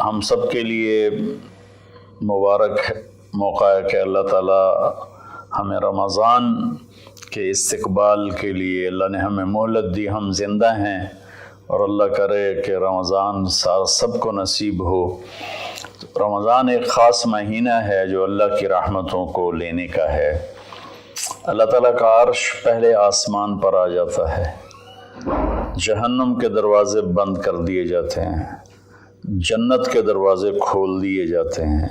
ہم سب کے لیے مبارک موقع ہے کہ اللہ تعالیٰ ہمیں رمضان کے استقبال کے لیے اللہ نے ہمیں مہلت دی، ہم زندہ ہیں، اور اللہ کرے کہ رمضان سب کو نصیب ہو۔ رمضان ایک خاص مہینہ ہے جو اللہ کی رحمتوں کو لینے کا ہے۔ اللہ تعالیٰ کا عرش پہلے آسمان پر آ جاتا ہے، جہنم کے دروازے بند کر دیے جاتے ہیں، جنت کے دروازے کھول دیے جاتے ہیں۔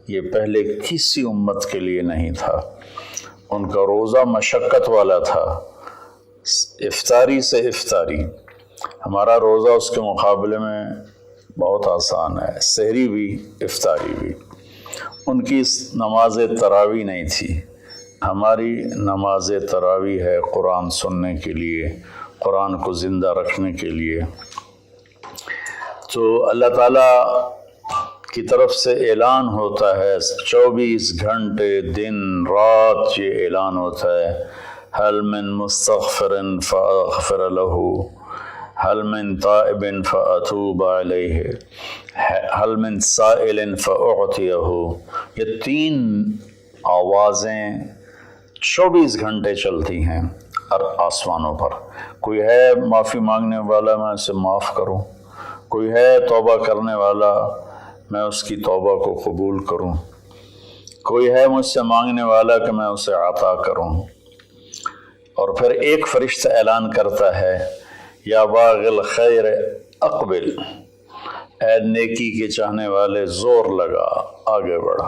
یہ پہلے کسی امت کے لیے نہیں تھا۔ ان کا روزہ مشقت والا تھا، افطاری سے افطاری۔ ہمارا روزہ اس کے مقابلے میں بہت آسان ہے، سحری بھی افطاری بھی۔ ان کی نماز تراویح نہیں تھی، ہماری نماز تراویح ہے قرآن سننے کے لیے، قرآن کو زندہ رکھنے کے لیے۔ تو اللہ تعالیٰ کی طرف سے اعلان ہوتا ہے، 24 گھنٹے دن رات یہ اعلان ہوتا ہے، حل من مستغفر فاغفر له، حل من تائب فاتوب علیہ، حل من سائل فاعطیہ۔ یہ 3 آوازیں 24 گھنٹے چلتی ہیں آسمانوں پر۔ کوئی ہے معافی مانگنے والا، میں اسے معاف کروں، کوئی ہے توبہ کرنے والا، میں اس کی توبہ کو قبول کروں، کوئی ہے مجھ سے مانگنے والا کہ میں اسے عطا کروں۔ اور پھر ایک فرشتہ اعلان کرتا ہے، یا باغ الخیر اقبل، اے نیکی کے چاہنے والے زور لگا، آگے بڑھا۔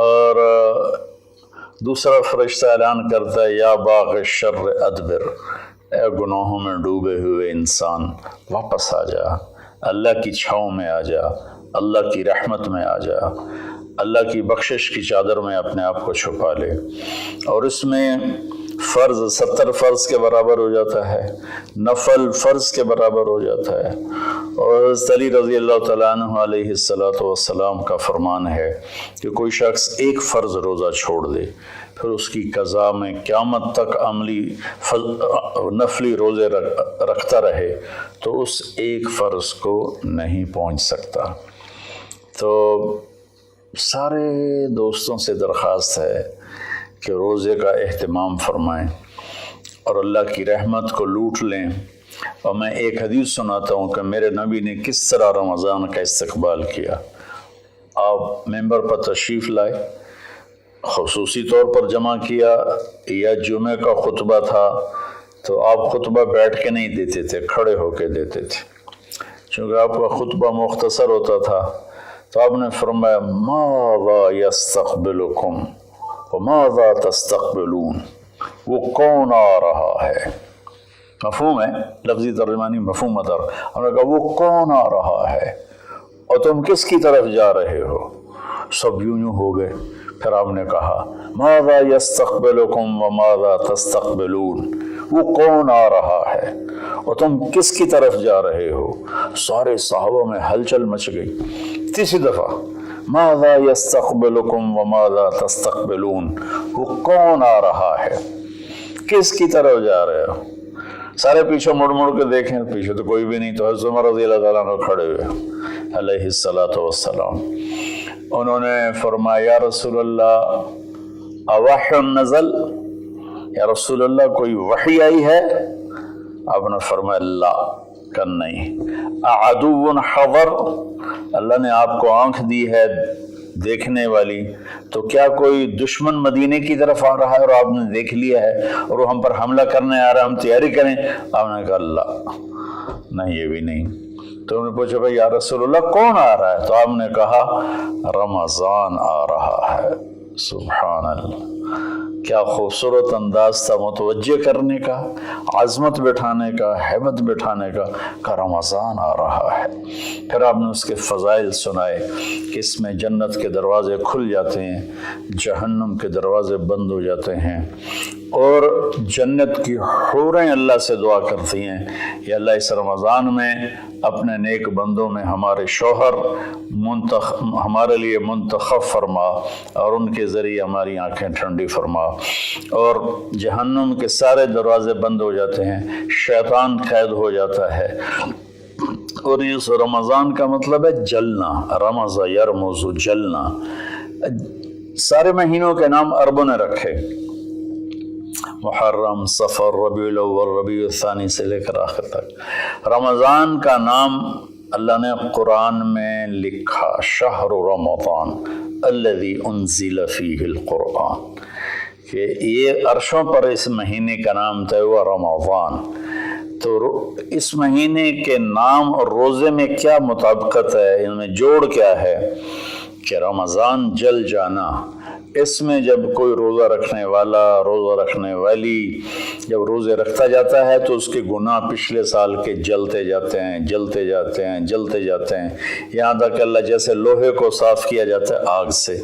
اور دوسرا فرشتہ اعلان کرتا ہے، یا باغ الشر ادبر، اے گناہوں میں ڈوبے ہوئے انسان واپس آ جا، اللہ کی چھاؤں میں آ جا، اللہ کی رحمت میں آ جا، اللہ کی بخشش کی چادر میں اپنے آپ کو چھپا لے۔ اور اس میں فرض 70 فرض کے برابر ہو جاتا ہے، نفل فرض کے برابر ہو جاتا ہے۔ اور حضرت علی رضی اللہ تعالیٰ عنہ علیہ السلام کا فرمان ہے کہ کوئی شخص ایک فرض روزہ چھوڑ دے، پھر اس کی قضا میں قیامت تک عملی نفلی روزے رکھتا رہے تو اس ایک فرض کو نہیں پہنچ سکتا۔ تو سارے دوستوں سے درخواست ہے کہ روزے کا اہتمام فرمائیں اور اللہ کی رحمت کو لوٹ لیں۔ اور میں ایک حدیث سناتا ہوں کہ میرے نبی نے کس طرح رمضان کا استقبال کیا۔ آپ ممبر پر تشریف لائے، خصوصی طور پر جمع کیا، یا جمعہ کا خطبہ تھا تو آپ خطبہ بیٹھ کے نہیں دیتے تھے، کھڑے ہو کے دیتے تھے، چونکہ آپ کا خطبہ مختصر ہوتا تھا۔ تو آپ نے فرمایا، ماذا یستقبلکم وماذا تستقبلون، وہ کون آ رہا ہے؟ مفہوم ہے، لفظی ترجمانی مفہوم مدر۔ ہم نے کہا وہ کون آ رہا ہے اور تم کس کی طرف جا رہے ہو؟ سب یوں ہو گئے۔ پھر آپ نے کہا، ماذا یستقبلکم وماذا تستقبلون، وہ کون آ رہا ہے اور تم کس کی طرف جا رہے ہو؟ سارے صحابہ میں ہلچل مچ گئی۔ تیسری دفعہ، ماذا یستقبلکم وماذا تستقبلون، وہ کون آ رہا ہے، کس کی طرف جا رہے ہو؟ سارے پیچھے مڑ مڑ کے دیکھیں، پیچھے تو کوئی بھی نہیں۔ تو حضرت عمر رضی اللہ تعالیٰ عنہ کھڑے ہوئے علیہ السلام، انہوں نے فرمایا، یا رسول اللہ اوحی نزل، یا رسول اللہ کوئی وحی آئی ہے؟ آپ نے فرمایا لا، کہ نہیں۔ اعدو حضر، اللہ نے آپ کو آنکھ دی ہے دیکھنے والی، تو کیا کوئی دشمن مدینے کی طرف آ رہا ہے اور آپ نے دیکھ لیا ہے اور وہ ہم پر حملہ کرنے آ رہا ہے، ہم تیاری کریں؟ آپ نے کہا اللہ، نہیں یہ بھی نہیں۔ تو انہوں نے پوچھا، بھائی یا رسول اللہ کون آ رہا ہے؟ تو آپ نے کہا رمضان آ رہا ہے۔ سبحان اللہ، کیا خوبصورت انداز تھا متوجہ کرنے کا، عظمت بٹھانے کا، ہیبت بٹھانے کا، کہ رمضان آ رہا ہے۔ پھر آپ نے اس کے فضائل سنائے کہ اس میں جنت کے دروازے کھل جاتے ہیں، جہنم کے دروازے بند ہو جاتے ہیں، اور جنت کی حوریں اللہ سے دعا کرتی ہیں، یا اللہ اس رمضان میں اپنے نیک بندوں میں ہمارے شوہر ہمارے لیے منتخب فرما اور ان کے ذریعے ہماری آنکھیں ٹھنڈی فرما۔ اور جہنم کے سارے دروازے بند ہو جاتے ہیں، شیطان قید ہو جاتا ہے، اور اس رمضان کا مطلب ہے جلنا، رمض یرمز، جلنا۔ سارے مہینوں کے نام عربوں نے رکھے، محرم، صفر، ربیع الاول، ربیع الثانی سے لے کر آخر تک۔ رمضان کا نام اللہ نے قرآن میں لکھا، شہر رمضان الذی انزل فیہ القرآن، کہ یہ عرشوں پر اس مہینے کا نام طے ہوا رمضان۔ تو اس مہینے کے نام اور روزے میں کیا مطابقت ہے، ان میں جوڑ کیا ہے کہ رمضان جل جانا، اس میں جب کوئی روزہ رکھنے والا، روزہ رکھنے والی جب روزے رکھتا جاتا ہے تو اس کے گناہ پچھلے سال کے جلتے جاتے ہیں، جلتے جاتے ہیں، جلتے جاتے ہیں، یہاں تک کہ اللہ جیسے لوہے کو صاف کیا جاتا ہے آگ سے،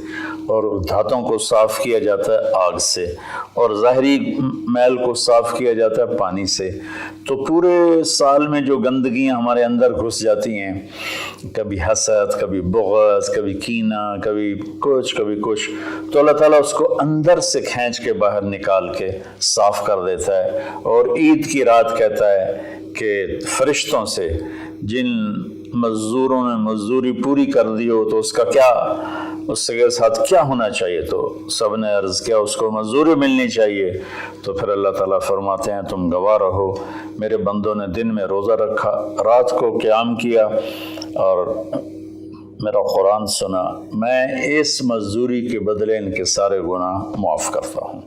اور دھاتوں کو صاف کیا جاتا ہے آگ سے، اور ظاہری میل کو صاف کیا جاتا ہے پانی سے، تو پورے سال میں جو گندگیاں ہمارے اندر گھس جاتی ہیں، کبھی حسد، کبھی بغض، کبھی کینہ، کبھی کچھ، تو اللہ تعالیٰ اس کو اندر سے کھینچ کے باہر نکال کے صاف کر دیتا ہے۔ اور عید کی رات کہتا ہے کہ فرشتوں سے جن مزدوروں نے مزدوری پوری کر دی ہو تو اس کا کیا، اس کے ساتھ کیا ہونا چاہیے، تو سب نے عرض کیا اس کو مزدوری ملنی چاہیے۔ تو پھر اللہ تعالیٰ فرماتے ہیں تم گواہ رہو، میرے بندوں نے دن میں روزہ رکھا، رات کو قیام کیا اور میرا قرآن سنا، میں اس مزدوری کے بدلے ان کے سارے گناہ معاف کرتا ہوں۔